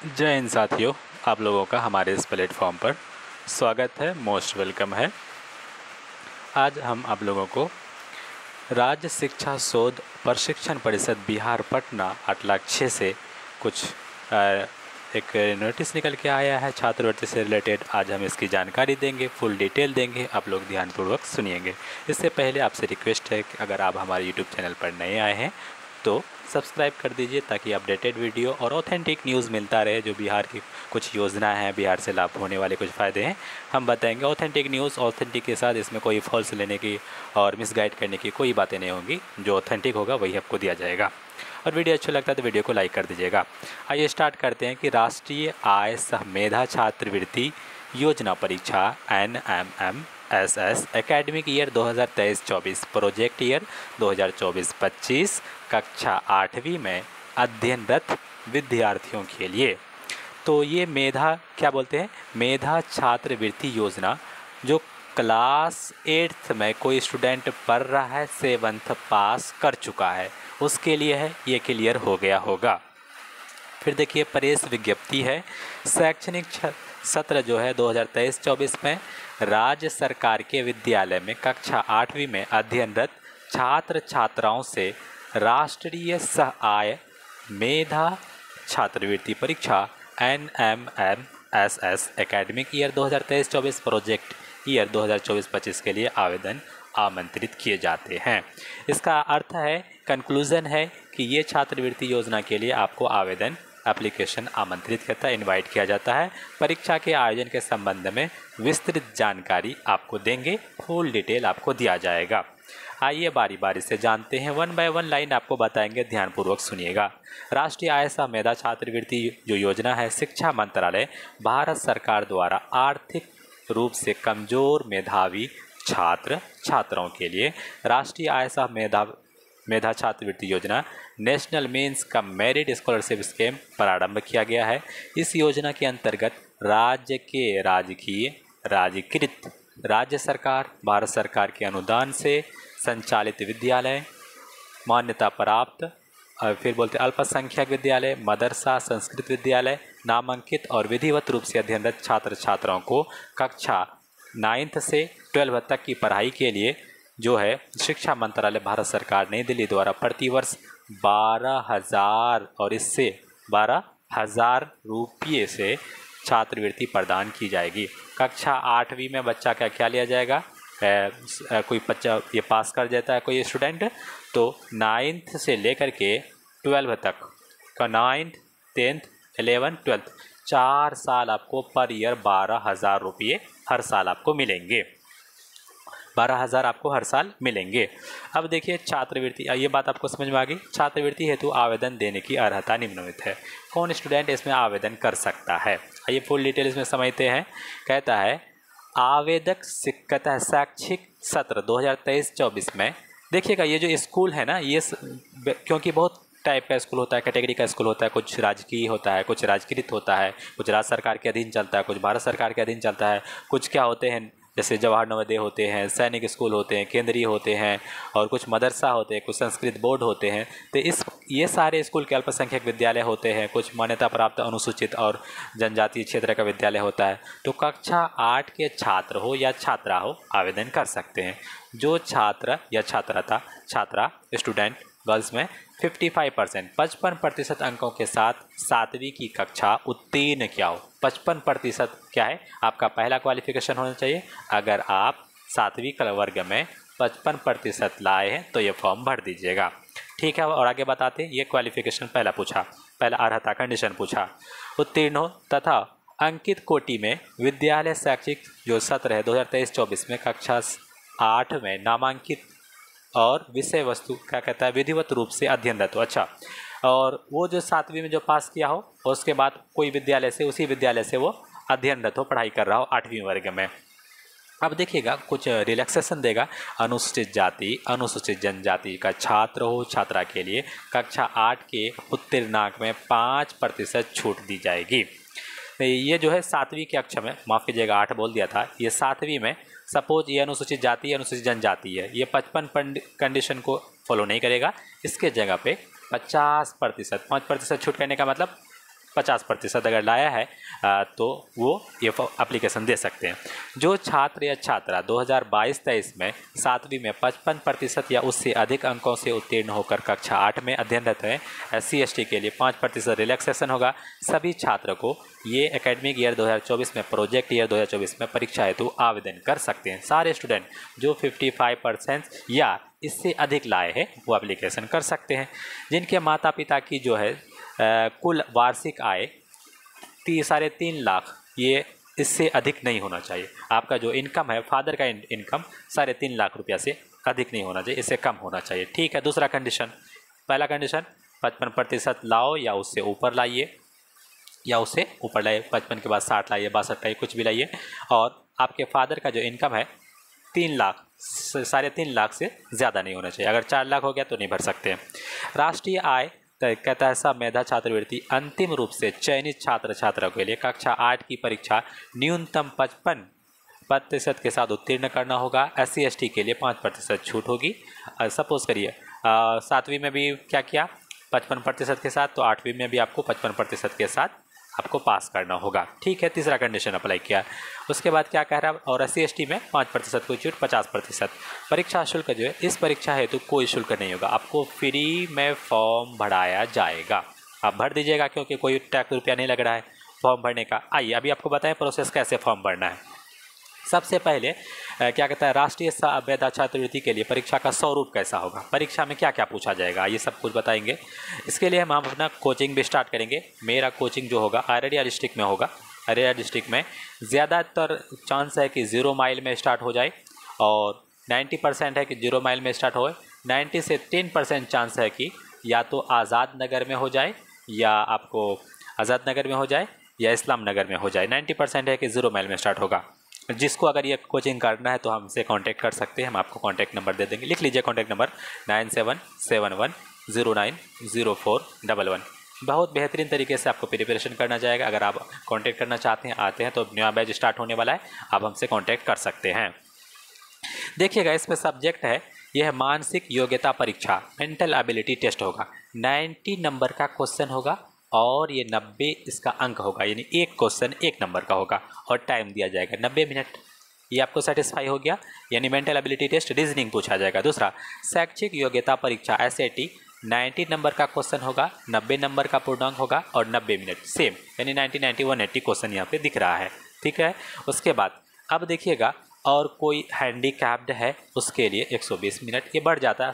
जय हिंद साथियों, आप लोगों का हमारे इस प्लेटफॉर्म पर स्वागत है। मोस्ट वेलकम है। आज हम आप लोगों को राज्य शिक्षा शोध प्रशिक्षण परिषद बिहार पटना 8,06,000 से कुछ एक नोटिस निकल के आया है छात्रवृत्ति से रिलेटेड। आज हम इसकी जानकारी देंगे, फुल डिटेल देंगे, आप लोग ध्यानपूर्वक सुनिएंगे। इससे पहले आपसे रिक्वेस्ट है कि अगर आप हमारे यूट्यूब चैनल पर नए आए हैं तो सब्सक्राइब कर दीजिए ताकि अपडेटेड वीडियो और ऑथेंटिक न्यूज़ मिलता रहे। जो बिहार की कुछ योजना है, बिहार से लाभ होने वाले कुछ फ़ायदे हैं, हम बताएंगे। ऑथेंटिक न्यूज़ ऑथेंटिक के साथ, इसमें कोई फॉल्स लेने की और मिसगाइड करने की कोई बातें नहीं होंगी। जो ऑथेंटिक होगा वही आपको दिया जाएगा। और वीडियो अच्छा लगता है तो वीडियो को लाइक कर दीजिएगा। आइए स्टार्ट करते हैं कि राष्ट्रीय आय सह मेधा छात्रवृत्ति योजना परीक्षा NMMSS academic year 2023-24 project year 2024-25 कक्षा 8वीं में अध्ययनरत विद्यार्थियों के लिए। तो ये मेधा क्या बोलते हैं, मेधा छात्रवृत्ति योजना जो क्लास 8th में कोई स्टूडेंट पढ़ रहा है, 7th पास कर चुका है, उसके लिए है। ये क्लियर हो गया होगा। फिर देखिए प्रेस विज्ञप्ति है। शैक्षणिक सत्र जो है 2023-24 में राज्य सरकार के विद्यालय में कक्षा 8वीं में अध्ययनरत छात्र छात्राओं से राष्ट्रीय सह आय मेधा छात्रवृत्ति परीक्षा NMMSS academic year 2023-24 project year 2024-25 के लिए आवेदन आमंत्रित किए जाते हैं। इसका अर्थ है, कंक्लूज़न है कि ये छात्रवृत्ति योजना के लिए आपको आवेदन एप्लीकेशन आमंत्रित करता है, इनवाइट किया जाता है। परीक्षा के आयोजन के संबंध में विस्तृत जानकारी आपको देंगे, फुल डिटेल आपको दिया जाएगा। आइए बारी बारी से जानते हैं, 1 बाय 1 लाइन आपको बताएंगे, ध्यानपूर्वक सुनिएगा। राष्ट्रीय आय सह मेधा छात्रवृत्ति जो योजना है, शिक्षा मंत्रालय भारत सरकार द्वारा आर्थिक रूप से कमजोर मेधावी छात्र छात्राओं के लिए राष्ट्रीय आय सह मेधा छात्रवृत्ति योजना national means cum merit scholarship scheme प्रारंभ किया गया है। इस योजना के अंतर्गत राज्य के राजकीकृत राज्य सरकार, भारत सरकार के अनुदान से संचालित विद्यालय, मान्यता प्राप्त फिर बोलते अल्पसंख्यक विद्यालय, मदरसा, संस्कृत विद्यालय, नामांकित और विधिवत रूप से अध्ययनरत छात्र छात्राओं को कक्षा 9th से 12th तक की पढ़ाई के लिए जो है शिक्षा मंत्रालय भारत सरकार नई दिल्ली द्वारा प्रतिवर्ष 12,000 और इससे 12,000 रुपये से छात्रवृत्ति प्रदान की जाएगी। कक्षा 8वीं में बच्चा का क्या लिया जाएगा, कोई बच्चा ये पास कर जाता है कोई स्टूडेंट, तो 9th से लेकर के 12th तक का 9th 10th 11th 12th 4 साल आपको पर ईयर 12,000 रुपये हर साल आपको मिलेंगे। 12,000 आपको हर साल मिलेंगे। अब देखिए छात्रवृत्ति, ये बात आपको समझ में आ गई। छात्रवृत्ति हेतु आवेदन देने की अर्हता निम्नलिखित है। कौन स्टूडेंट इसमें आवेदन कर सकता है, आइए फुल डिटेल इसमें समझते हैं। कहता है आवेदक कहता है शैक्षिक सत्र 2023-24 में। देखिएगा ये जो स्कूल है ना, ये क्योंकि बहुत टाइप का स्कूल होता है, कैटेगरी का स्कूल होता है, कुछ राजकीय होता है, कुछ राजकृत होता है, कुछ राज्य सरकार के अधीन चलता है, कुछ भारत सरकार के अधीन चलता है, कुछ क्या होते हैं जैसे जवाहर नवोदय होते हैं, सैनिक स्कूल होते हैं, केंद्रीय होते हैं, और कुछ मदरसा होते हैं, कुछ संस्कृत बोर्ड होते हैं। तो ये सारे स्कूल के अल्पसंख्यक विद्यालय होते हैं, कुछ मान्यता प्राप्त अनुसूचित और जनजातीय क्षेत्र का विद्यालय होता है। तो कक्षा 8 के छात्र हो या छात्रा हो आवेदन कर सकते हैं। जो छात्र या छात्रा स्टूडेंट गर्ल्स में 55% अंकों के साथ 7वीं की कक्षा उत्तीर्ण क्या हो। 55% क्या है, आपका पहला क्वालिफिकेशन होना चाहिए। अगर आप 7वीं वर्ग में 55% लाए हैं तो ये फॉर्म भर दीजिएगा, ठीक है। और आगे बताते हैं, ये क्वालिफिकेशन पहला अर्हता कंडीशन पूछा। उत्तीर्ण हो तथा अंकित कोटि में विद्यालय शैक्षिक जो सत्र है 2023-24 में कक्षा 8 में नामांकित और विषय वस्तु क्या कहता है विधिवत रूप से अध्ययनरत हो। अच्छा, और वो जो 7वीं में जो पास किया हो और उसके बाद कोई विद्यालय से, उसी विद्यालय से वो अध्ययनरत हो, पढ़ाई कर रहा हो 8वीं वर्ग में। अब देखिएगा कुछ रिलैक्सेशन देगा। अनुसूचित जाति, अनुसूचित जनजाति का छात्र हो छात्रा के लिए कक्षा 8 के उत्तीर्णांक में 5% छूट दी जाएगी। ये जो है 7वीं के कक्षा में, माफ़ कीजिएगा 8 बोल दिया था, ये 7वीं में सपोज ये अनुसूचित जाति अनुसूचित जनजाति है, ये 55 कंडीशन को फॉलो नहीं करेगा। इसके जगह पे 50%, 5% छूट करने का मतलब 50% अगर लाया है तो वो ये एप्लीकेशन दे सकते हैं। जो छात्र या छात्रा 2022-23 में 7वीं में 55% या उससे अधिक अंकों से उत्तीर्ण होकर कक्षा 8 में अध्ययनरत हैं, SC/ST के लिए 5% रिलैक्सेशन होगा। सभी छात्र को ये एकेडमिक ईयर 2024 में प्रोजेक्ट ईयर 2024 में परीक्षा हेतु आवेदन कर सकते हैं। सारे स्टूडेंट जो 55% या इससे अधिक लाए हैं वो एप्लीकेशन कर सकते हैं। जिनके माता पिता की जो है कुल वार्षिक आय 3.5 लाख, ये इससे अधिक नहीं होना चाहिए। आपका जो इनकम है, फादर का इनकम 3.5 लाख रुपया से अधिक नहीं होना चाहिए, इससे कम होना चाहिए। ठीक है। दूसरा कंडीशन, पहला कंडीशन 55% लाओ या उससे ऊपर लाइए, 55 के बाद 60 लाइए, 62 लाइए, कुछ भी लाइए। और आपके फादर का जो इनकम है 3 लाख, 3.5 लाख से ज़्यादा नहीं होना चाहिए। अगर 4 लाख हो गया तो नहीं भर सकते हैं। राष्ट्रीय आय कहता है सब मेधा छात्रवृत्ति अंतिम रूप से चयनित छात्र छात्रा के लिए कक्षा 8 की परीक्षा न्यूनतम 55% के साथ उत्तीर्ण करना होगा। SC/ST के लिए 5% छूट होगी। सपोज करिए 7वीं में भी क्या किया 55% के साथ, तो 8वीं में भी आपको 55% के साथ आपको पास करना होगा। ठीक है। तीसरा कंडीशन अप्लाई किया। उसके बाद क्या कह रहा है, और SC/ST में 5% को छूट, 50%। परीक्षा शुल्क जो है, इस परीक्षा हेतु कोई शुल्क नहीं होगा, आपको फ्री में फॉर्म भराया जाएगा। आप भर दीजिएगा क्योंकि कोई टैक्स रुपया नहीं लग रहा है फॉर्म भरने का। आइए अभी आपको बताएं प्रोसेस कैसे फॉर्म भरना है। सबसे पहले क्या कहता है, राष्ट्रीय मेधा छात्रवृत्ति के लिए परीक्षा का स्वरूप कैसा होगा, परीक्षा में क्या क्या पूछा जाएगा, ये सब कुछ बताएंगे। इसके लिए हम अपना कोचिंग भी स्टार्ट करेंगे। मेरा कोचिंग जो होगा अररिया डिस्ट्रिक्ट में होगा। अररिया डिस्ट्रिक्ट में ज़्यादातर चांस है कि 0 माइल में स्टार्ट हो जाए, और 90% है कि 0 माइल में स्टार्ट हो। 90 से 10% चांस है कि या तो आज़ाद नगर में हो जाए, या आपको आज़ाद नगर में हो जाए, या इस्लाम नगर में हो जाए। 90% है कि 0 माइल में स्टार्ट होगा। जिसको अगर ये कोचिंग करना है तो हमसे कांटेक्ट कर सकते हैं, हम आपको कांटेक्ट नंबर दे देंगे। लिख लीजिए कांटेक्ट नंबर 9771090411। बहुत बेहतरीन तरीके से आपको प्रिपरेशन करना जाएगा। अगर आप कांटेक्ट करना चाहते हैं, आते हैं, तो नया बैच स्टार्ट होने वाला है, आप हमसे कांटेक्ट कर सकते हैं। देखिएगा इसमें सब्जेक्ट है, यह मानसिक योग्यता परीक्षा, मेंटल एबिलिटी टेस्ट होगा। 90 नंबर का क्वेश्चन होगा और ये 90 इसका अंक होगा, यानी एक क्वेश्चन 1 नंबर का होगा, और टाइम दिया जाएगा 90 मिनट। ये आपको सेटिस्फाई हो गया, यानी मेंटल एबिलिटी टेस्ट, रीजनिंग पूछा जाएगा। दूसरा शैक्षिक योग्यता परीक्षा SAT, 90 नंबर का क्वेश्चन होगा, 90 नंबर का पूर्णांक होगा और 90 मिनट, सेम, यानी 90, 90, 180 क्वेश्चन यहाँ पे दिख रहा है। ठीक है। उसके बाद अब देखिएगा, और कोई हैंडीकैप्ड है उसके लिए 120 मिनट, ये बढ़ जाता है।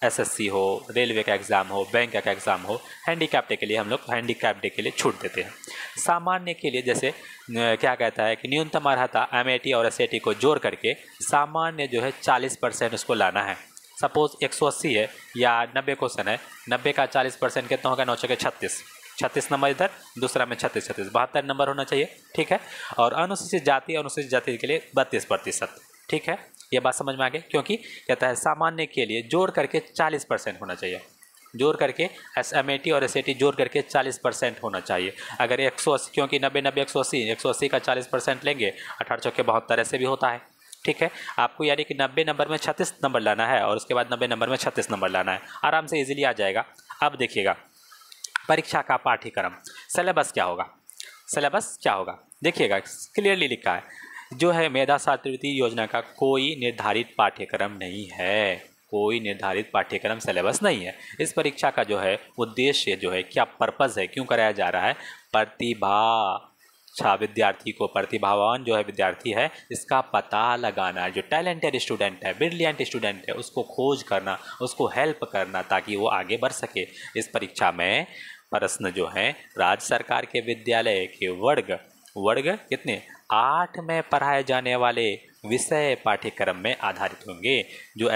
SSC हो, रेलवे का एग्ज़ाम हो, बैंक का एग्ज़ाम हो, हैंडीकैप्ड के लिए हम लोग हैंडीकैप्ड के लिए छूट देते हैं। सामान्य के लिए जैसे क्या कहता है कि न्यूनतम अर्हता MAT और SAT को जोड़ करके सामान्य जो है 40% उसको लाना है। सपोज 180 है या 90 क्वेश्चन है, 90 का 40% कितना होगा, 9 के 36 नंबर इधर, दूसरा में 36 72 नंबर होना चाहिए। ठीक है। और अनुसूचित जाति के लिए 32%। ठीक है। ये बात समझ में आ गई, क्योंकि कहता है सामान्य के लिए जोड़ करके 40% होना चाहिए, जोड़ करके MAT और SAT जोड़ करके 40% होना चाहिए। अगर 180, क्योंकि 90, 90, 180 का 40% लेंगे, 18 चौके 72 ऐसे भी होता है। ठीक है। आपको यानी कि 90 नंबर में 36 नंबर लाना है, और उसके बाद 90 नंबर में 36 नंबर लाना है, आराम से इजीली आ जाएगा। अब देखिएगा परीक्षा का पाठ्यक्रम, सिलेबस क्या होगा, सिलेबस क्या होगा, देखिएगा क्लियरली लिखा है, जो है मेधा छात्रवृत्ति योजना का कोई निर्धारित पाठ्यक्रम नहीं है, कोई निर्धारित पाठ्यक्रम सिलेबस नहीं है। इस परीक्षा का जो है उद्देश्य जो है, क्या पर्पज़ है, क्यों कराया जा रहा है, विद्यार्थी को, प्रतिभावान जो है विद्यार्थी है, इसका पता लगाना, जो टैलेंटेड स्टूडेंट है, ब्रिलियंट स्टूडेंट है, उसको खोज करना, उसको हेल्प करना, ताकि वो आगे बढ़ सके। इस परीक्षा में प्रश्न जो है राज्य सरकार के विद्यालय के वर्ग कितने 8 में पढ़ाए जाने वाले विषय पाठ्यक्रम में आधारित होंगे। जो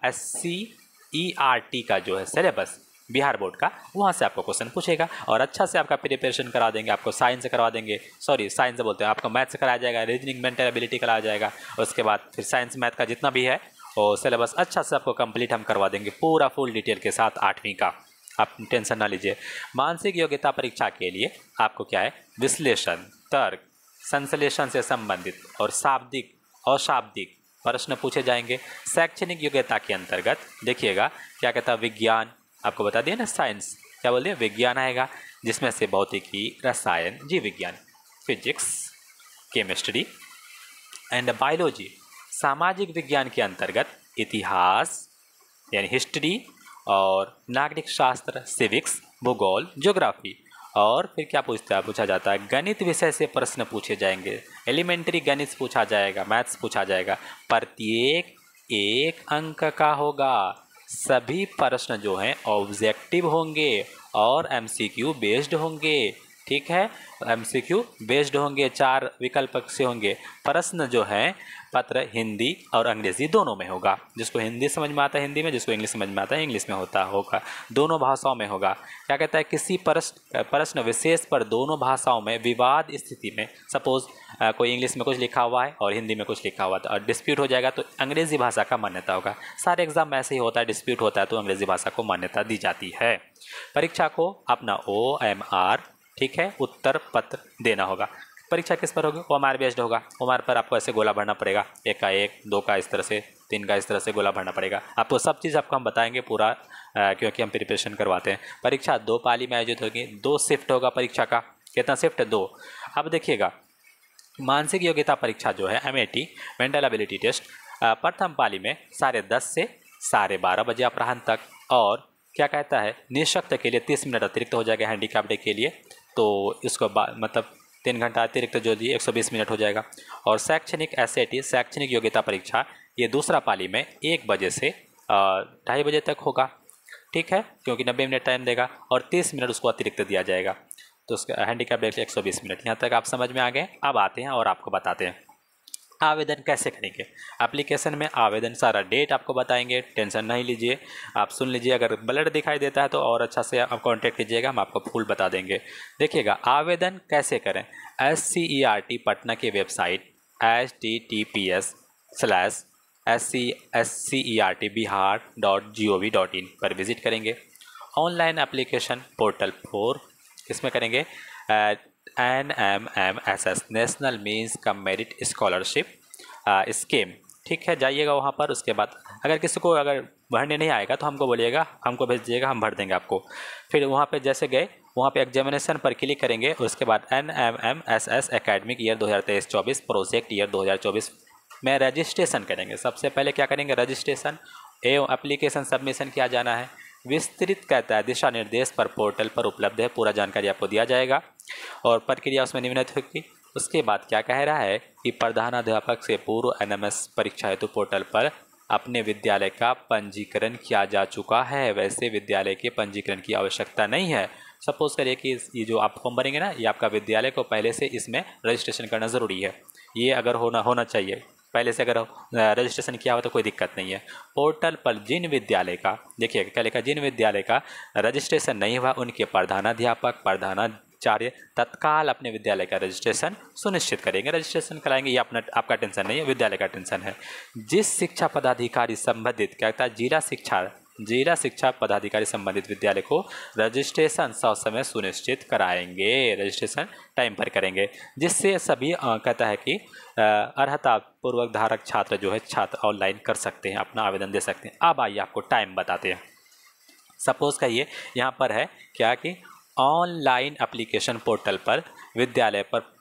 SCERT का जो है सिलेबस बिहार बोर्ड का, वहाँ से आपको क्वेश्चन पूछेगा, और अच्छा से आपका प्रिपरेशन करा देंगे। आपको साइंस से करवा देंगे, साइंस से बोलते हैं, आपको मैथ से कराया जाएगा, रीजनिंग, मेंटल एबिलिटी कराया जाएगा। उसके बाद फिर साइंस मैथ का जितना भी है और सिलेबस अच्छा से आपको कंप्लीट हम करवा देंगे, पूरा फुल डिटेल के साथ 8वीं का, आप टेंशन ना लीजिए। मानसिक योग्यता परीक्षा के लिए आपको क्या है, विश्लेषण, तर्क, संश्लेषण से संबंधित और शाब्दिक अशाब्दिक प्रश्न पूछे जाएंगे। शैक्षणिक योग्यता के अंतर्गत देखिएगा क्या कहता है, विज्ञान आपको बता दिया ना, साइंस क्या बोल दिया, विज्ञान आएगा, जिसमें से भौतिकी, रसायन, जीव विज्ञान, फिजिक्स, केमिस्ट्री एंड बायोलॉजी। सामाजिक विज्ञान के अंतर्गत इतिहास यानी हिस्ट्री और नागरिक शास्त्र, सिविक्स, भूगोल, ज्योग्राफी। और फिर क्या पूछा जाता है, गणित विषय से प्रश्न पूछे जाएंगे, एलिमेंट्री गणित पूछा जाएगा, मैथ्स पूछा जाएगा, प्रत्येक 1 अंक का होगा। सभी प्रश्न जो हैं ऑब्जेक्टिव होंगे और एमसीक्यू बेस्ड होंगे, ठीक है, एमसीक्यू बेस्ड होंगे, 4 विकल्प से होंगे। प्रश्न जो है पत्र हिंदी और अंग्रेजी दोनों में होगा, जिसको हिंदी समझ में आता है हिंदी में, जिसको इंग्लिश समझ में आता है इंग्लिश में होगा, दोनों भाषाओं में होगा। क्या कहता है, किसी प्रश्न विशेष पर दोनों भाषाओं में विवाद स्थिति में, सपोज कोई इंग्लिश में कुछ लिखा हुआ है और हिंदी में कुछ लिखा हुआ है और डिस्प्यूट हो जाएगा तो अंग्रेजी भाषा का मान्यता होगा। सारे एग्जाम में ऐसे ही होता है, डिस्प्यूट होता है तो अंग्रेजी भाषा को मान्यता दी जाती है। परीक्षा को अपना OMR, ठीक है, उत्तर पत्र देना होगा। परीक्षा किस पर होगी, OMR बेस्ड होगा। OMR पर आपको ऐसे गोला भरना पड़ेगा, 1 का 1, 2 का इस तरह से, 3 का इस तरह से गोला भरना पड़ेगा। आपको सब चीज़ आपको हम बताएंगे पूरा, क्योंकि हम प्रिपरेशन करवाते हैं। परीक्षा 2 पाली में आयोजित होगी, 2 शिफ्ट होगा परीक्षा का। कितना शिफ्ट है, 2। अब देखिएगा, मानसिक योग्यता परीक्षा जो है MAT मेंटल एबिलिटी टेस्ट, प्रथम पाली में 10:30 से 12:30 बजे अपराह्न तक। और क्या कहता है, निःशक्त के लिए 30 मिनट अतिरिक्त हो जाएगा हैंडीकैप्ड के लिए, तो इसको मतलब 3 घंटा अतिरिक्त जो दिए 120 मिनट हो जाएगा। और शैक्षणिक SAT शैक्षणिक योग्यता परीक्षा ये दूसरा पाली में 1 बजे से 2:30 बजे तक होगा, ठीक है, क्योंकि 90 मिनट टाइम देगा और 30 मिनट उसको अतिरिक्त दिया जाएगा, तो उसका हैंडीकैप देख 120 मिनट। यहाँ तक आप समझ में आ गए। अब आते हैं और आपको बताते हैं आवेदन कैसे करेंगे। एप्लीकेशन में आवेदन सारा डेट आपको बताएंगे, टेंशन नहीं लीजिए, आप सुन लीजिए। अगर ब्लर दिखाई देता है तो और अच्छा से आप कांटेक्ट कीजिएगा, हम आपको फुल बता देंगे। देखिएगा, आवेदन कैसे करें। SCERT पटना की वेबसाइट https://sccertbihar.gov.in पर विजिट करेंगे। ऑनलाइन एप्लीकेशन पोर्टल 4 इसमें करेंगे NMMSS national means cum merit scholarship scheme, ठीक है, जाइएगा वहाँ पर। उसके बाद अगर किसी को अगर भरने नहीं आएगा तो हमको बोलिएगा, हमको भेज दीजिएगा, हम भर देंगे आपको। फिर वहाँ पे जैसे गए, वहाँ पे एग्जामिनेशन पर क्लिक करेंगे, उसके बाद NMMSS academic year 2023-24 project year 2024 में रजिस्ट्रेशन करेंगे। सबसे पहले क्या करेंगे, रजिस्ट्रेशन एवं एप्लीकेशन सबमिशन किया जाना है। विस्तृत कहता है दिशा निर्देश पर पोर्टल पर उपलब्ध है, पूरा जानकारी आपको दिया जाएगा और प्रक्रिया उसमें निम्नलिखित होगी। उसके बाद क्या कह रहा है कि प्रधानाध्यापक से पूर्व NMS परीक्षा हेतु पोर्टल पर अपने विद्यालय का पंजीकरण किया जा चुका है, वैसे विद्यालय के पंजीकरण की आवश्यकता नहीं है। सपोज करिए कि ये जो आप फॉर्म भरेंगे ना, ये आपका विद्यालय को पहले से इसमें रजिस्ट्रेशन करना ज़रूरी है, ये अगर होना चाहिए पहले से। अगर रजिस्ट्रेशन किया हो तो कोई दिक्कत नहीं है। पोर्टल पर जिन विद्यालय का, देखिए क्या लिखा, जिन विद्यालय का रजिस्ट्रेशन नहीं हुआ उनके प्रधानाध्यापक प्रधानाचार्य तत्काल अपने विद्यालय का रजिस्ट्रेशन सुनिश्चित करेंगे, रजिस्ट्रेशन कराएंगे। ये आपका टेंशन नहीं है, विद्यालय का टेंशन है। जिस शिक्षा पदाधिकारी संबंधित क्या कहता है, जिला शिक्षा पदाधिकारी संबंधित विद्यालय को रजिस्ट्रेशन समय सुनिश्चित कराएंगे, रजिस्ट्रेशन टाइम पर करेंगे, जिससे सभी कहता है कि अर्हता पूर्वक धारक छात्र जो है छात्र ऑनलाइन कर सकते हैं, अपना आवेदन दे सकते हैं। अब आइए आपको टाइम बताते हैं। सपोज करिए यहाँ पर है क्या कि ऑनलाइन एप्लीकेशन पोर्टल पर विद्यालय पर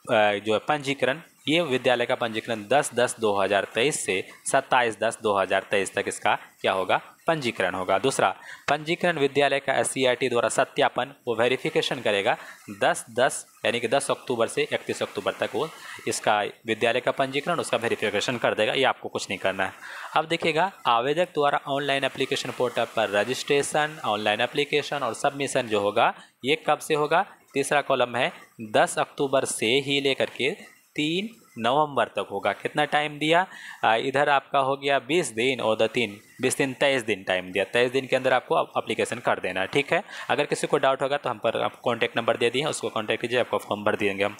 जो है पंजीकरण, ये विद्यालय का पंजीकरण 10/10/2023 से 27/10/2023 तक इसका क्या होगा, पंजीकरण होगा। दूसरा, पंजीकरण विद्यालय का SCERT द्वारा सत्यापन, वो वेरिफिकेशन करेगा 10/10 यानी कि 10 अक्टूबर से 31 अक्टूबर तक वो इसका विद्यालय का पंजीकरण उसका वेरिफिकेशन कर देगा, ये आपको कुछ नहीं करना है। अब देखिएगा, आवेदक द्वारा ऑनलाइन एप्लीकेशन पोर्टल पर रजिस्ट्रेशन, ऑनलाइन एप्लीकेशन और सबमिशन जो होगा ये कब से होगा, तीसरा कॉलम है 10 अक्टूबर से ही लेकर के 3 नवंबर तक होगा। कितना टाइम दिया, इधर आपका हो गया 20 दिन और 20 दिन 23 दिन टाइम दिया। 23 दिन के अंदर आपको एप्लीकेशन कर देना है, ठीक है। अगर किसी को डाउट होगा तो हम पर आप कॉन्टैक्ट नंबर दे दिए, उसको कॉन्टैक्ट कीजिए, आपको फॉर्म भर देंगे हम।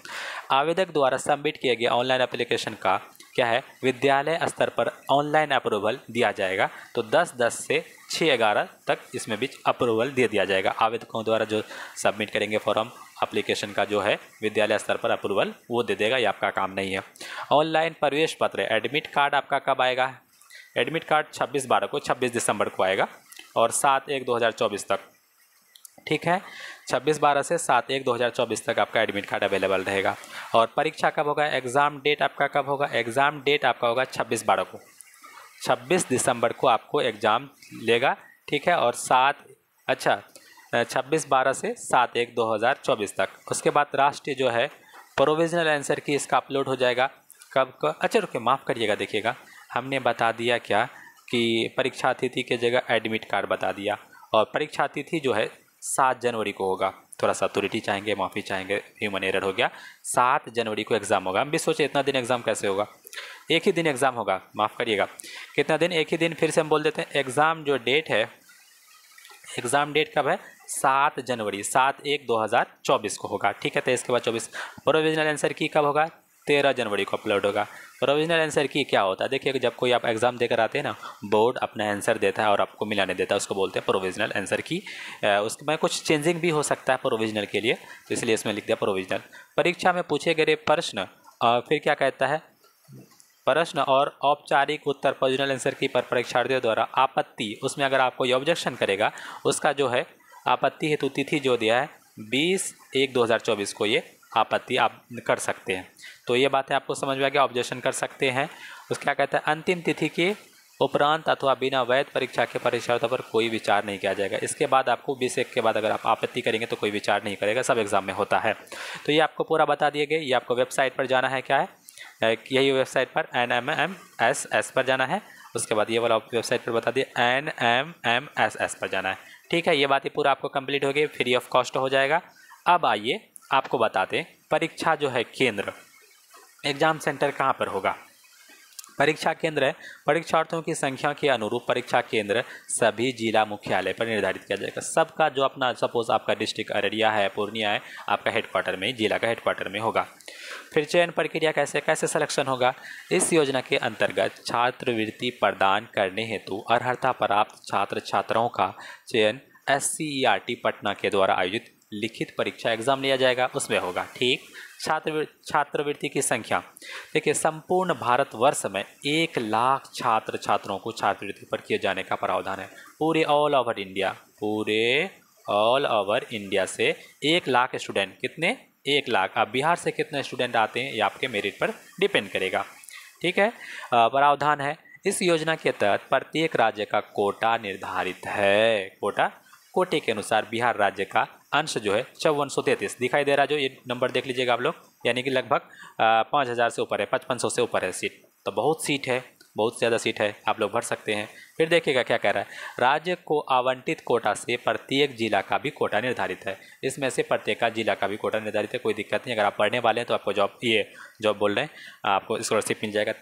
आवेदक द्वारा सबमिट किए गए ऑनलाइन एप्लीकेशन का क्या है, विद्यालय स्तर पर ऑनलाइन अप्रूवल दिया जाएगा, तो 10/10 से 6/11 तक इसमें बीच अप्रूवल दे दिया जाएगा। आवेदकों द्वारा जो सबमिट करेंगे फॉर्म एप्लीकेशन का जो है विद्यालय स्तर पर अप्रूवल वो दे देगा, ये आपका काम नहीं है। ऑनलाइन प्रवेश पत्र, एडमिट कार्ड आपका कब आएगा, एडमिट कार्ड 26 दिसंबर को आएगा और 7/1/2024 तक ठीक है। 26/12 से 7/1/2024 तक आपका एडमिट कार्ड अवेलेबल रहेगा। और परीक्षा कब होगा, एग्ज़ाम डेट आपका कब होगा, एग्ज़ाम डेट आपका होगा 26/12 को, 26 दिसंबर को आपको एग्ज़ाम लेगा, ठीक है। और 26/12 से 7/1/2024 तक। उसके बाद राष्ट्रीय जो है प्रोविजनल आंसर की इसका अपलोड हो जाएगा कब अच्छा रुकिए, माफ़ करिएगा, देखिएगा हमने बता दिया क्या कि परीक्षा तिथि के जगह एडमिट कार्ड बता दिया। और परीक्षा तिथि जो है 7 जनवरी को होगा। थोड़ा सा अथॉरिटी चाहेंगे, माफ़ी चाहेंगे, ह्यूमन एरर हो गया। 7 जनवरी को एग्ज़ाम होगा। हम भी सोचे इतना दिन एग्ज़ाम कैसे होगा, एक ही दिन एग्ज़ाम होगा, माफ़ करिएगा, कितना दिन, एक ही दिन। फिर से हम बोल देते हैं, एग्ज़ाम जो डेट है, एग्ज़ाम डेट कब है, 7 जनवरी, 7/1/2024 को होगा, ठीक है। तो इसके बाद 24। प्रोविजनल आंसर की कब होगा, 13 जनवरी को अपलोड होगा। प्रोविजनल आंसर की क्या होता है, देखिए जब कोई आप एग्ज़ाम देकर आते हैं ना, बोर्ड अपना आंसर देता है और आपको मिलाने देता है, उसको बोलते हैं प्रोविजनल आंसर की। उसमें कुछ चेंजिंग भी हो सकता है प्रोविजनल के लिए, तो इसलिए इसमें लिख दिया प्रोविजनल। परीक्षा में पूछे गए प्रश्न, फिर क्या कहता है, प्रश्न और औपचारिक उत्तर प्रोविजनल आंसर की पर परीक्षार्थियों द्वारा आपत्ति, उसमें अगर आपको ये ऑब्जेक्शन करेगा, उसका जो है आपत्ति हेतु तिथि जो दिया है 20/1/2024 को, ये आपत्ति आप कर सकते हैं। तो ये बातें आपको समझ में आ गया, ऑब्जेक्शन कर सकते हैं। उसका क्या कहता है, अंतिम तिथि के उपरांत अथवा बिना वैध परीक्षा के परीक्षार्थियों पर कोई विचार नहीं किया जाएगा। इसके बाद आपको 20/1 के बाद अगर आप आपत्ति करेंगे तो कोई विचार नहीं करेगा, सब एग्जाम में होता है। तो ये आपको पूरा बता दिए गए। ये आपको वेबसाइट पर जाना है, क्या है यही वेबसाइट पर NMMSS पर जाना है। उसके बाद ये वाला वेबसाइट पर बता दिए NMMSS पर जाना है, ठीक है। ये बात पूरा आपको कंप्लीट हो गई, फ्री ऑफ कॉस्ट हो जाएगा। अब आइए आपको बताते हैं परीक्षा जो है केंद्र, एग्जाम सेंटर कहाँ पर होगा। परीक्षा केंद्र है, परीक्षार्थियों की संख्या के अनुरूप परीक्षा केंद्र सभी जिला मुख्यालय पर निर्धारित किया जाएगा। सबका जो अपना, सपोज आपका डिस्ट्रिक्ट अररिया है, पूर्णिया है, आपका हेडक्वार्टर में, जिला का हेडक्वार्टर में होगा। फिर चयन प्रक्रिया कैसे सिलेक्शन होगा। इस योजना के अंतर्गत छात्रवृत्ति प्रदान करने हेतु अर्हता प्राप्त छात्र छात्राओं का चयन SCERT पटना के द्वारा आयोजित लिखित परीक्षा एग्जाम लिया जाएगा, उसमें होगा, ठीक। छात्रवृत्ति की संख्या, देखिए संपूर्ण भारतवर्ष में 1 लाख छात्र छात्राओं को छात्रवृत्ति पर किए जाने का प्रावधान है। पूरे ऑल ओवर इंडिया से 1 लाख स्टूडेंट, कितने, 1 लाख। अब बिहार से कितने स्टूडेंट आते हैं ये आपके मेरिट पर डिपेंड करेगा, ठीक है। प्रावधान है, इस योजना के तहत प्रत्येक राज्य का कोटा निर्धारित है। कोटे के अनुसार बिहार राज्य का अंश जो है 5433 दिखाई दे रहा है, जो ये नंबर देख लीजिएगा आप लोग, यानी कि लगभग 5000 से ऊपर है, 5500 से ऊपर है सीट। तो बहुत सीट है, बहुत ज़्यादा सीट है, आप लोग भर सकते हैं। फिर देखिएगा क्या कह रहा है, राज्य को आवंटित कोटा से प्रत्येक जिला का भी कोटा निर्धारित है। इसमें से प्रत्येक का जिला का भी कोटा निर्धारित है, कोई दिक्कत नहीं। अगर आप पढ़ने वाले हैं तो आपको जॉब बोल रहे हैं, आपको स्कॉलरशिप मिल जाएगा।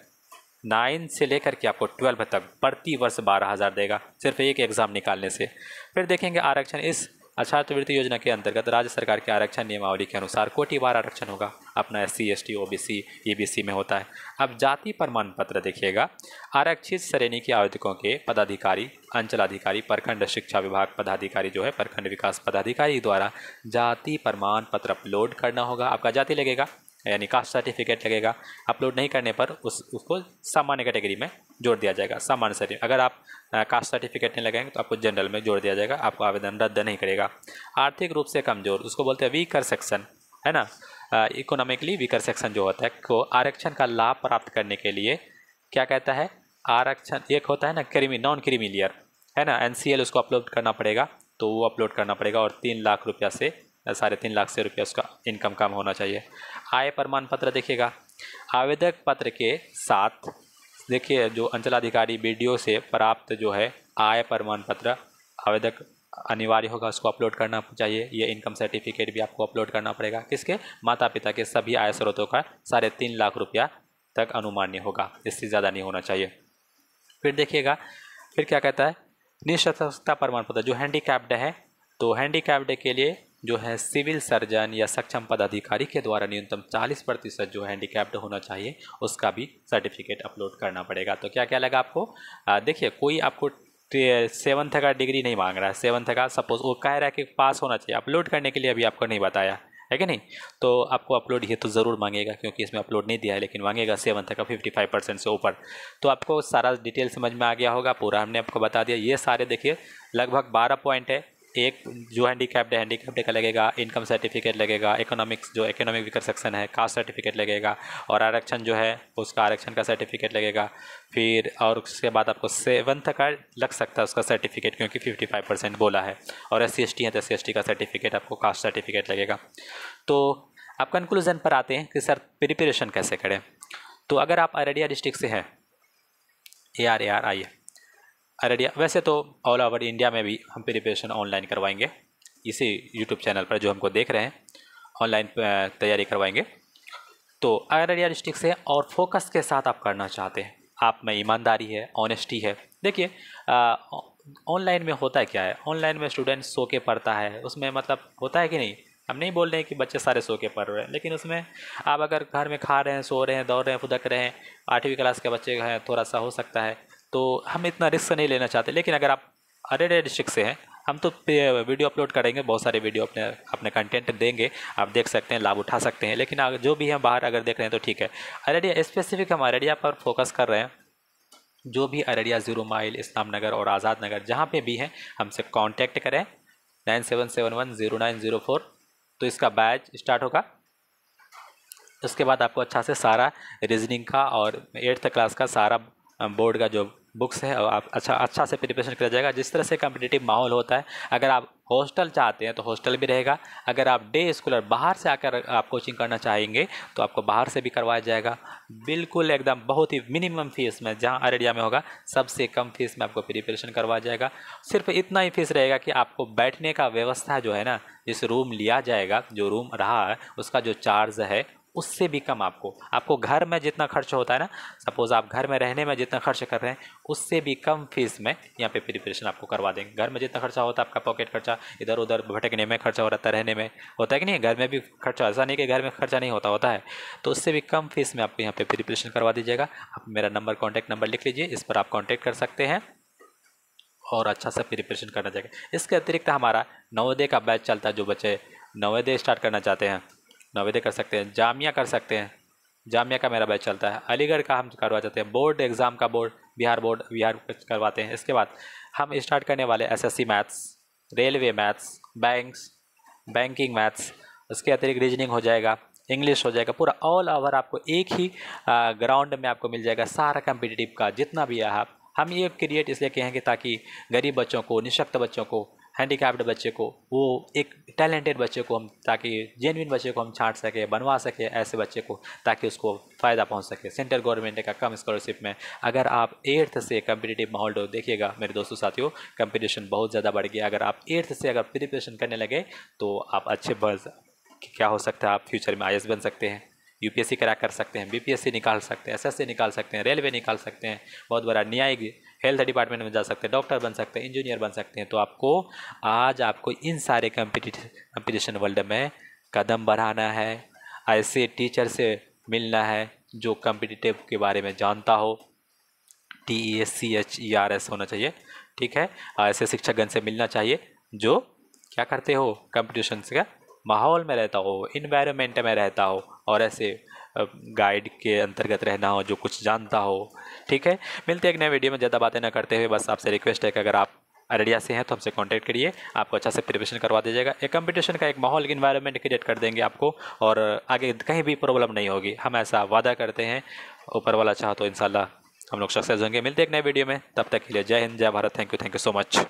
9 से लेकर के आपको 12 तक प्रति वर्ष 12,000 देगा, सिर्फ एक एग्ज़ाम निकालने से। फिर देखेंगे आरक्षण, इस छात्रवृत्ति योजना के अंतर्गत राज्य सरकार के आरक्षण नियमावली के अनुसार कोटिवार आरक्षण होगा, अपना SC ST OBC EBC में होता है। अब जाति प्रमाण पत्र देखिएगा, आरक्षित श्रेणी के आवेदकों के पदाधिकारी, अंचलाधिकारी, प्रखंड शिक्षा विभाग पदाधिकारी जो है, प्रखंड विकास पदाधिकारी द्वारा जाति प्रमाण पत्र अपलोड करना होगा। आपका जाति लगेगा, यानी कास्ट सर्टिफिकेट लगेगा। अपलोड नहीं करने पर उसको सामान्य कैटेगरी में जोड़ दिया जाएगा, सामान्य सर्टिफिकेट। अगर आप कास्ट सर्टिफिकेट नहीं लगाएंगे तो आपको जनरल में जोड़ दिया जाएगा, आपको आवेदन रद्द नहीं करेगा। आर्थिक रूप से कमजोर, उसको बोलते हैं वीकर सेक्शन, है ना, इकोनॉमिकली वीकर सेक्शन जो होता है, को आरक्षण का लाभ प्राप्त करने के लिए क्या कहता है, आरक्षण एक होता है ना नॉन क्रीमिलियर, है ना, NCL, उसको अपलोड करना पड़ेगा, तो वो अपलोड करना पड़ेगा। और 3 लाख रुपया से 3.5 लाख से रुपया उसका इनकम कम होना चाहिए। आय प्रमाण पत्र देखिएगा, आवेदक पत्र के साथ देखिए जो अंचलाधिकारी BDO से प्राप्त जो है आय प्रमाण पत्र आवेदक अनिवार्य होगा, उसको अपलोड करना चाहिए। ये इनकम सर्टिफिकेट भी आपको अपलोड करना पड़ेगा, किसके, माता पिता के सभी आय स्रोतों का 3.5 लाख रुपया तक अनुमान्य होगा, इससे ज़्यादा नहीं होना चाहिए। फिर देखिएगा, फिर क्या कहता है, निःशक्तता प्रमाण पत्र, जो हैंडीकैप्ड है, तो हैंडीकैप्ड के लिए जो है सिविल सर्जन या सक्षम पदाधिकारी के द्वारा न्यूनतम 40% जो हैंडीकैप्ड होना चाहिए, उसका भी सर्टिफिकेट अपलोड करना पड़ेगा। तो क्या क्या लगा आपको, देखिए कोई आपको 7th का डिग्री नहीं मांग रहा है, 7th का सपोज वो कह रहा है कि पास होना चाहिए, अपलोड करने के लिए अभी आपको नहीं बताया है कि नहीं, तो आपको अपलोड ये तो ज़रूर मांगेगा, क्योंकि इसमें अपलोड नहीं दिया है, लेकिन मांगेगा 7th का 55% से ऊपर। तो आपको सारा डिटेल समझ में आ गया होगा, पूरा हमने आपको बता दिया। ये सारे देखिए लगभग 12 पॉइंट है, एक जो हैंडीकैप्ड है, हैंडीकैप्ड का लगेगा, इनकम सर्टिफिकेट लगेगा, इकोनॉमिक्स जो इकोनॉमिक वीकर सेक्शन है कास्ट सर्टिफिकेट लगेगा, और आरक्षण जो है उसका आरक्षण का सर्टिफिकेट लगेगा। फिर और उसके बाद आपको 7th का लग सकता है उसका सर्टिफिकेट, क्योंकि 55% बोला है। और SC/ST है तो SC/ST का सर्टिफिकेट, आपको कास्ट सर्टिफिकेट लगेगा। तो आप कंक्लूजन पर आते हैं कि सर प्रिपरेशन कैसे करें। तो अगर आप अररिया डिस्ट्रिक्ट से हैं, AR अररिया, वैसे तो ऑल ओवर इंडिया में भी हम प्रिपरेशन ऑनलाइन करवाएंगे, इसी यूट्यूब चैनल पर जो हमको देख रहे हैं ऑनलाइन तैयारी करवाएंगे। तो अररिया डिस्ट्रिक्ट से और फोकस के साथ आप करना चाहते हैं, आप में ईमानदारी है, ऑनेस्टी है। देखिए ऑनलाइन में होता है क्या है, ऑनलाइन में स्टूडेंट सो के पढ़ता है, उसमें मतलब होता है कि नहीं, हम नहीं बोल रहे हैं कि बच्चे सारे सो के पढ़ रहे हैं, लेकिन उसमें आप अगर घर में खा रहे हैं, सो रहे हैं, दौड़ रहे हैं, फुदक रहे हैं, 8वीं क्लास के बच्चे हैं, थोड़ा सा हो सकता है, तो हम इतना रिस्क नहीं लेना चाहते। लेकिन अगर आप अररिया डिस्ट्रिक्ट से हैं, हम तो वीडियो अपलोड करेंगे, बहुत सारे वीडियो अपने कंटेंट देंगे, आप देख सकते हैं, लाभ उठा सकते हैं। लेकिन जो भी हम बाहर अगर देख रहे हैं तो ठीक है। अररिया स्पेसिफिक हम अररिया पर फोकस कर रहे हैं। जो भी अररिया 0 माइल, इस्लाम नगर और आज़ाद नगर जहाँ पे भी हैं, हमसे कांटेक्ट करें 97710904। तो इसका बैच स्टार्ट होगा। उसके बाद आपको अच्छा से सारा रीजनिंग का और 8th क्लास का सारा बोर्ड का जो बुक्स है और आप अच्छा से प्रिपरेशन किया जाएगा। जिस तरह से कम्पिटिटिव माहौल होता है, अगर आप हॉस्टल चाहते हैं तो हॉस्टल भी रहेगा, अगर आप डे स्कॉलर बाहर से आकर आप कोचिंग करना चाहेंगे तो आपको बाहर से भी करवाया जाएगा, बिल्कुल एकदम बहुत ही मिनिमम फीस में। जहां अररिया में होगा सबसे कम फीस में आपको प्रिपरेशन करवाया जाएगा। सिर्फ इतना ही फीस रहेगा कि आपको बैठने का व्यवस्था जो है ना, जिस रूम लिया जाएगा, जो रूम रहा है उसका जो चार्ज है उससे भी कम आपको घर में जितना खर्च होता है ना, सपोज़ आप घर में रहने में जितना खर्च कर रहे हैं उससे भी कम फीस में यहाँ पे प्रिपरेशन आपको करवा देंगे। घर में जितना खर्चा होता है आपका पॉकेट खर्चा, इधर उधर भटकने में खर्चा हो रहता है, रहने में होता है कि नहीं, घर में भी खर्चा, ऐसा नहीं कि घर में खर्चा नहीं होता है। तो उससे भी कम फीस में आपको यहाँ पे प्रिपरेशन करवा दीजिएगा। आप मेरा नंबर, कॉन्टैक्ट नंबर लिख लीजिए, इस पर आप कॉन्टैक्ट कर सकते हैं और अच्छा सा प्रिपरेशन करना चाहिए। इसके अतिरिक्त हमारा नवोदय का बैच चलता है। जो बच्चे नवोदय स्टार्ट करना चाहते हैं नवोदय कर सकते हैं, जामिया कर सकते हैं, जामिया का मेरा बैच चलता है। अलीगढ़ का हम करवा चाहते हैं, बोर्ड एग्ज़ाम का बिहार करवाते हैं। इसके बाद हम स्टार्ट करने वाले SSC maths, railway maths, banking maths, उसके अतिरिक्त रीजनिंग हो जाएगा, इंग्लिश हो जाएगा, पूरा ऑल ओवर आपको एक ही ग्राउंड में आपको मिल जाएगा सारा कम्पिटिटिव का जितना भी है। हम ये क्रिएट इसलिए कहेंगे ताकि गरीब बच्चों को, निःशक्त बच्चों को, हैंडीकैप्ड बच्चे को, वो एक टैलेंटेड बच्चे को हम, ताकि जेन्युइन बच्चे को हम छांट सके, बनवा सके ऐसे बच्चे को, ताकि उसको फ़ायदा पहुंच सके। सेंट्रल गवर्नमेंट का कम स्कॉलरशिप में अगर आप 8th से कम्पिटिटिव माहौल देखिएगा मेरे दोस्तों साथियों, कंपटीशन बहुत ज़्यादा बढ़ गया। अगर आप 8th से अगर प्रिपरेशन करने लगे तो आप अच्छे क्या हो सकता है, आप फ्यूचर में IAS बन सकते हैं, UPSC क्रैक कर सकते हैं, BPSC निकाल सकते हैं, SSC निकाल सकते हैं, रेलवे निकाल सकते हैं, बहुत बड़ा न्यायिक, हेल्थ डिपार्टमेंट में जा सकते हैं, डॉक्टर बन सकते हैं, इंजीनियर बन सकते हैं। तो आपको इन सारे कंपटीशन वर्ल्ड में कदम बढ़ाना है, ऐसे टीचर से मिलना है जो कम्पिटिटिव के बारे में जानता हो, TES होना चाहिए, ठीक है। ऐसे शिक्षकगण से मिलना चाहिए जो क्या करते हो, कंपटीशन का माहौल में रहता हो, इन्वायरमेंट में रहता हो, और ऐसे गाइड के अंतर्गत रहना हो जो कुछ जानता हो, ठीक है। मिलते हैं एक नए वीडियो में। ज़्यादा बातें ना करते हुए बस आपसे रिक्वेस्ट है कि अगर आप अररिया से हैं तो हमसे कांटेक्ट करिए, आपको अच्छा से प्रिपरेशन करवा दीजिएगा। एक कंपटीशन का एक माहौल, इन्वायरमेंट क्रिएट कर देंगे आपको, और आगे कहीं भी प्रॉब्लम नहीं होगी, हम ऐसा वादा करते हैं। ऊपर वाला चाह तो इंशाल्लाह हम लोग सक्सेस होंगे। मिलते हैं एक नए वीडियो में, तब तक के लिए जय हिंद, जय Bharat, thank you so much.